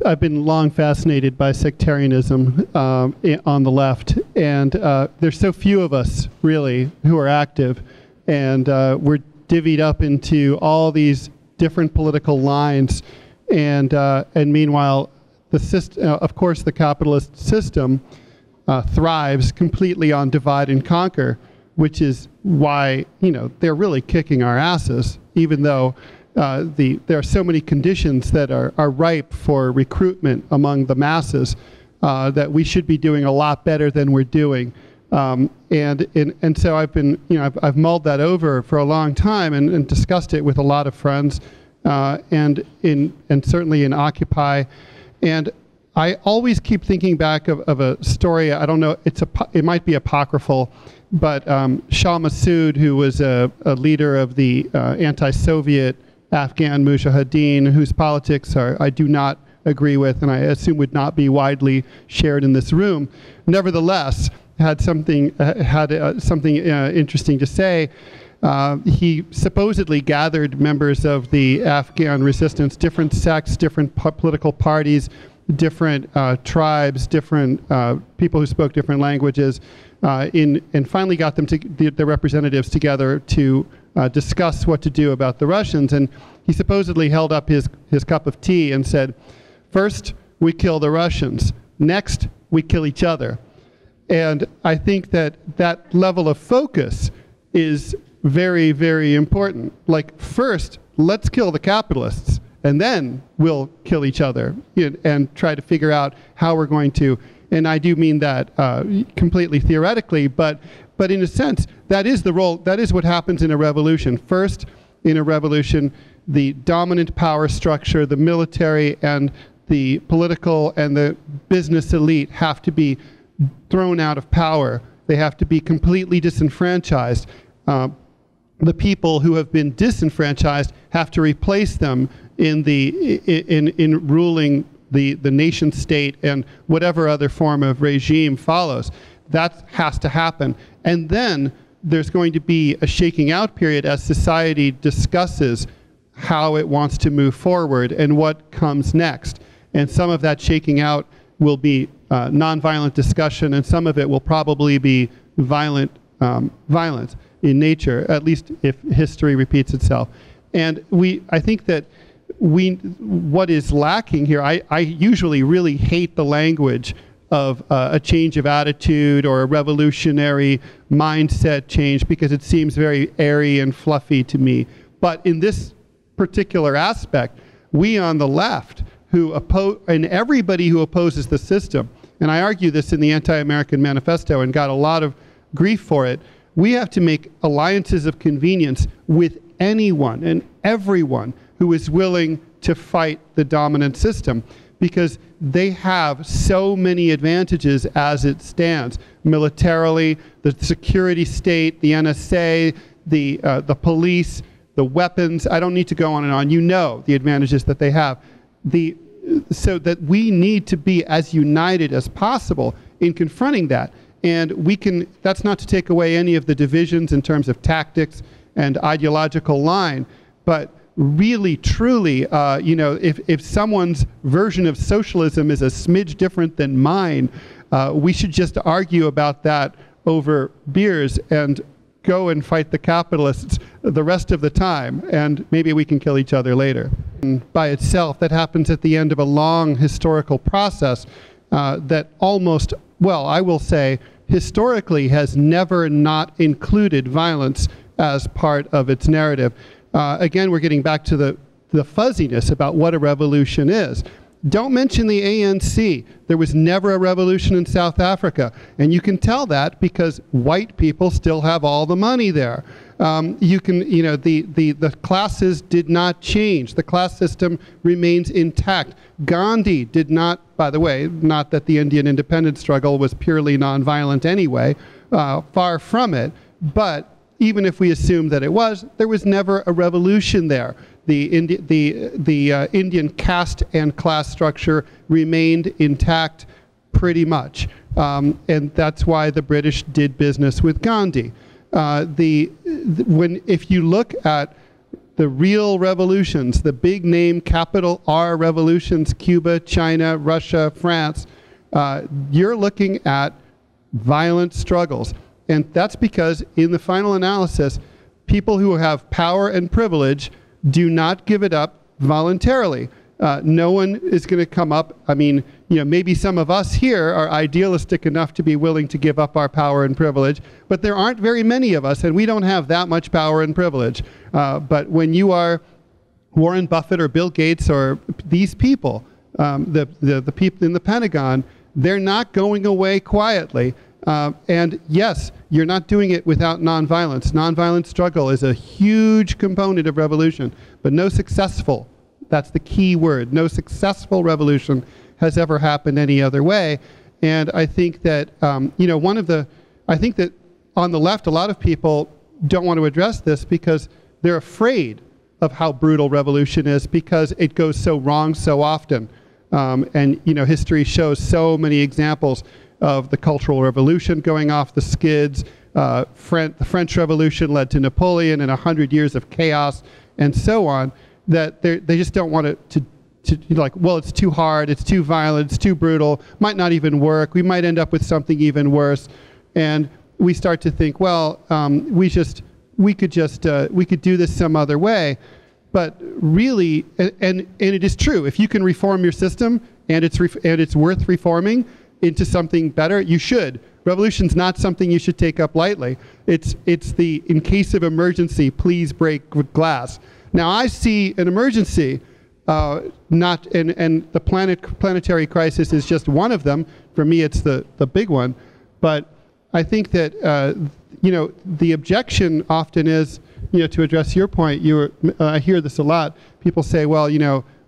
I've been long fascinated by sectarianism on the left, and there's so few of us really who are active, and we're divvied up into all these different political lines, and meanwhile, the system, of course, the capitalist system thrives completely on divide and conquer, which is why they're really kicking our asses, even though there are so many conditions that are ripe for recruitment among the masses that we should be doing a lot better than we're doing. And so I've mulled that over for a long time and discussed it with a lot of friends, and certainly in Occupy. And I always keep thinking back of a story. I don't know, it might be apocryphal, but Shah Massoud, who was a leader of the anti-Soviet Afghan Mujahideen, whose politics I do not agree with, and I assume would not be widely shared in this room, nevertheless had something interesting to say. He supposedly gathered members of the Afghan resistance, different sects, different political parties, different tribes, different people who spoke different languages, and finally got them the representatives together to discuss what to do about the Russians. And he supposedly held up his cup of tea and said, first, we kill the Russians. Next, we kill each other. And I think that level of focus is very, very important. Like, first, let's kill the capitalists, and then we'll kill each other and try to figure out how we're going to, and I do mean that completely theoretically, but in a sense, that is the role, that is what happens in a revolution. First, in a revolution, the dominant power structure, the military and the political and the business elite have to be thrown out of power. They have to be completely disenfranchised. The people who have been disenfranchised have to replace them in ruling the nation state and whatever other form of regime follows. That has to happen. And then there's going to be a shaking out period as society discusses how it wants to move forward and what comes next. And some of that shaking out will be nonviolent discussion, and some of it will probably be violence in nature, at least if history repeats itself. And I think that what is lacking here, I usually really hate the language of a change of attitude or a revolutionary mindset change because it seems very airy and fluffy to me. But in this particular aspect, we on the left and everybody who opposes the system, and I argue this in the Anti-American Manifesto and got a lot of grief for it, we have to make alliances of convenience with anyone and everyone who is willing to fight the dominant system, because they have so many advantages as it stands. Militarily, the security state, the NSA, the police, the weapons. I don't need to go on and on. You know the advantages that they have. So that we need to be as united as possible in confronting that. And that's not to take away any of the divisions in terms of tactics and ideological line, but really, truly, if someone's version of socialism is a smidge different than mine, we should just argue about that over beers and go and fight the capitalists the rest of the time, and maybe we can kill each other later. And by itself, that happens at the end of a long historical process that almost, well, I will say, historically has never not included violence as part of its narrative. Again, we're getting back to the fuzziness about what a revolution is. Don't mention the ANC. There was never a revolution in South Africa. And you can tell that because white people still have all the money there. The classes did not change. The class system remains intact. Gandhi did not, by the way, not that the Indian independence struggle was purely nonviolent anyway, far from it, but even if we assume that it was, there was never a revolution there. The Indian caste and class structure remained intact pretty much. And that's why the British did business with Gandhi. If you look at the real revolutions, the big name capital R revolutions, Cuba, China, Russia, France, you're looking at violent struggles. And that's because in the final analysis, people who have power and privilege do not give it up voluntarily. No one is going to come up. I mean, maybe some of us here are idealistic enough to be willing to give up our power and privilege, but there aren't very many of us, and we don't have that much power and privilege. But when you are Warren Buffett or Bill Gates or these people, the people in the Pentagon, they're not going away quietly. And yes, you're not doing it without nonviolence. Nonviolent struggle is a huge component of revolution, but no successful, that's the key word, no successful revolution has ever happened any other way. And I think that, I think that on the left, a lot of people don't want to address this because they're afraid of how brutal revolution is because it goes so wrong so often. And history shows so many examples of the Cultural Revolution going off the skids. The French Revolution led to Napoleon and 100 years of chaos and so on, that they just don't want it to like, well, it's too hard, it's too violent, it's too brutal, might not even work, we might end up with something even worse. And we start to think, well, we could do this some other way. But really, and it is true, if you can reform your system and it's worth reforming into something better, you should. Revolution's not something you should take up lightly. It's the, in case of emergency, please break glass. Now I see an emergency, and the planetary crisis is just one of them. For me, it's the big one. But I think that, the objection often is, to address your point, I hear this a lot. People say, well,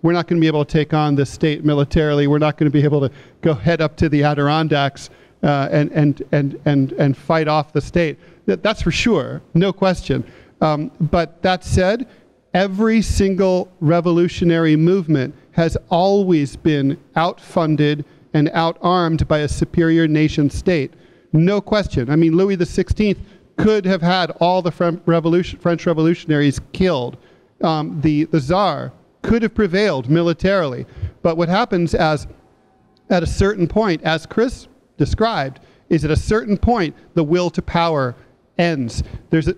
we're not going to be able to take on the state militarily. We're not going to be able to go head up to the Adirondacks and fight off the state. That's for sure, no question. But that said, every single revolutionary movement has always been outfunded and outarmed by a superior nation state. No question. I mean, Louis XVI could have had all the French revolutionaries killed. The Tsar could have prevailed militarily. But what happens at a certain point, as Chris described, is at a certain point, the will to power ends. There's a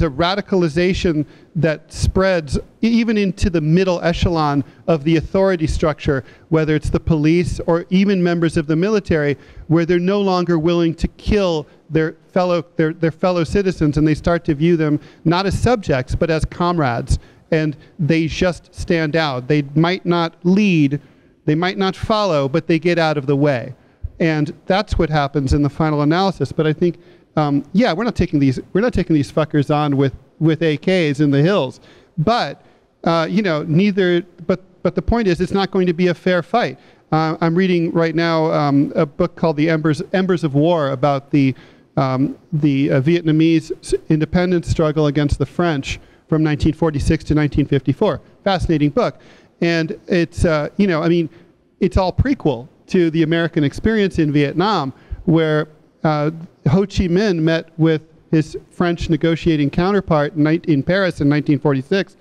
radicalization that spreads even into the middle echelon of the authority structure, whether it's the police or even members of the military, where they're no longer willing to kill their fellow citizens, and they start to view them not as subjects but as comrades, and they just stand out. They might not lead, they might not follow, but they get out of the way. And that's what happens in the final analysis. But I think, we're not taking these fuckers on with AKs in the hills. But but the point is, it's not going to be a fair fight. I'm reading right now a book called The Embers of War about the Vietnamese independence struggle against the French from 1946 to 1954. Fascinating book. And it's, it's all prequel to the American experience in Vietnam, where Ho Chi Minh met with his French negotiating counterpart in Paris in 1946,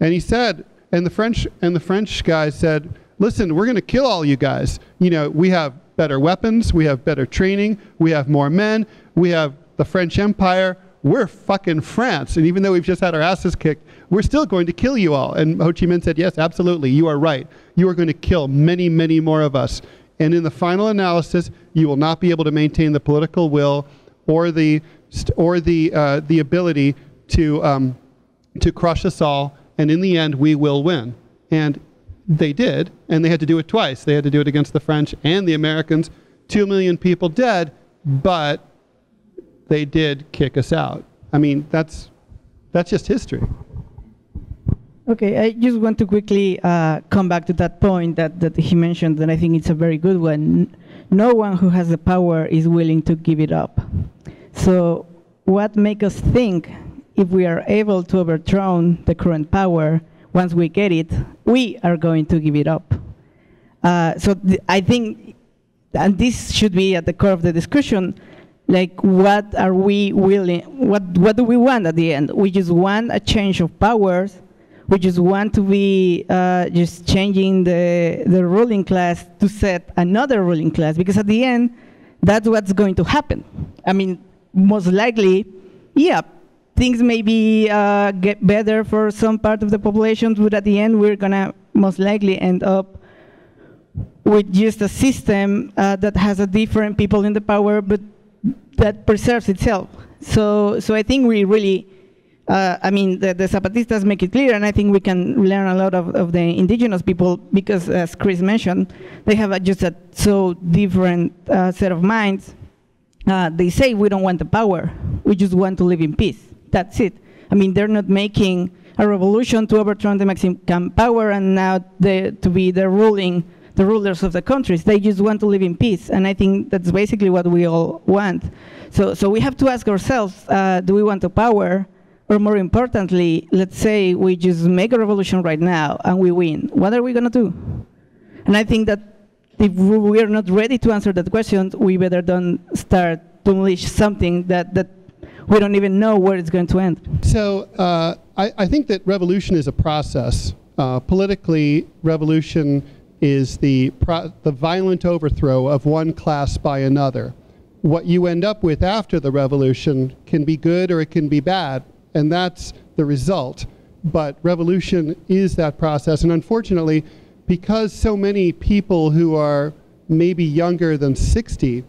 and he said, and the French guy said, listen, we're going to kill all you guys. We have better weapons, we have better training, we have more men, we have the French Empire, we're fucking France, and even though we've just had our asses kicked, we're still going to kill you all. And Ho Chi Minh said, yes, absolutely, you are right. You are going to kill many, many more of us. And in the final analysis, you will not be able to maintain the political will or the ability to crush us all. And in the end, we will win. And they did, and they had to do it twice. They had to do it against the French and the Americans. 2 million people dead, but they did kick us out. I mean, that's just history. Okay, I just want to quickly come back to that point that he mentioned, and I think it's a very good one. No one who has the power is willing to give it up. So what makes us think if we are able to overthrow the current power, once we get it, we are going to give it up? I think, and this should be at the core of the discussion, Like, what are we willing, what do we want at the end? We just want a change of powers. We just want to be just changing the ruling class to set another ruling class, because at the end, that's what's going to happen. I mean, most likely, yeah, things maybe get better for some part of the population, but at the end, we're gonna most likely end up with just a system that has a different people in the power, but that preserves itself. So I think we really, I mean, the Zapatistas make it clear, and I think we can learn a lot of the indigenous people, because as Chris mentioned, they have just a so different set of minds. They say we don't want the power, we just want to live in peace. That's it. I mean, they're not making a revolution to overturn the Mexican power and now to be the rulers of the countries. They just want to live in peace, and I think that's basically what we all want. So we have to ask ourselves, do we want the power? Or more importantly, let's say we just make a revolution right now and we win. What are we gonna do? And I think that if we are not ready to answer that question, we better don't start to unleash something that we don't even know where it's going to end. So I think that revolution is a process. Politically, revolution is the violent overthrow of one class by another. What you end up with after the revolution can be good or it can be bad, and that's the result. But revolution is that process, and unfortunately, because so many people who are maybe younger than 60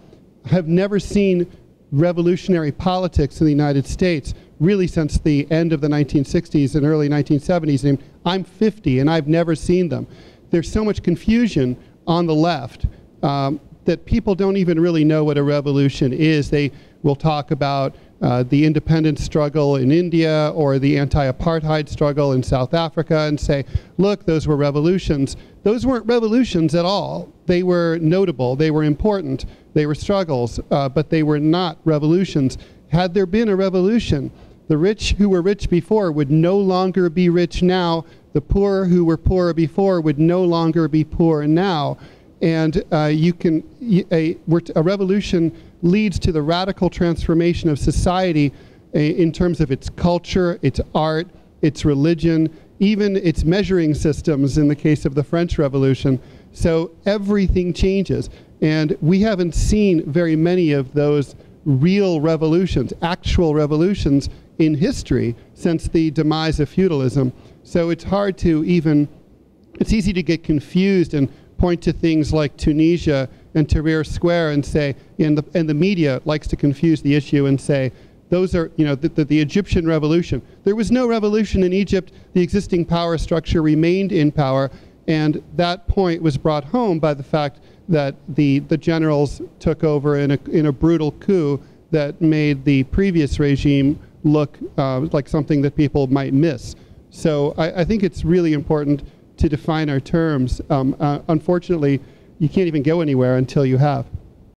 have never seen revolutionary politics in the United States really since the end of the 1960s and early 1970s. And I'm 50 and I've never seen them. There's so much confusion on the left that people don't even really know what a revolution is. They will talk about the independence struggle in India or the anti-apartheid struggle in South Africa and say, look, those were revolutions. Those weren't revolutions at all. They were notable, they were important, they were struggles, but they were not revolutions. Had there been a revolution, the rich who were rich before would no longer be rich now. The poor who were poor before would no longer be poor now. And a revolution leads to the radical transformation of society in terms of its culture, its art, its religion, even its measuring systems in the case of the French Revolution. So everything changes. And we haven't seen very many of those real revolutions, actual revolutions in history since the demise of feudalism. So it's hard to even, it's easy to get confused and point to things like Tunisia and Tahrir Square and say, and the media likes to confuse the issue and say, those are, you know, the Egyptian revolution. There was no revolution in Egypt. The existing power structure remained in power, and that point was brought home by the fact that the generals took over in a brutal coup that made the previous regime look like something that people might miss. So I think it's really important to define our terms. Unfortunately, you can't even go anywhere until you have.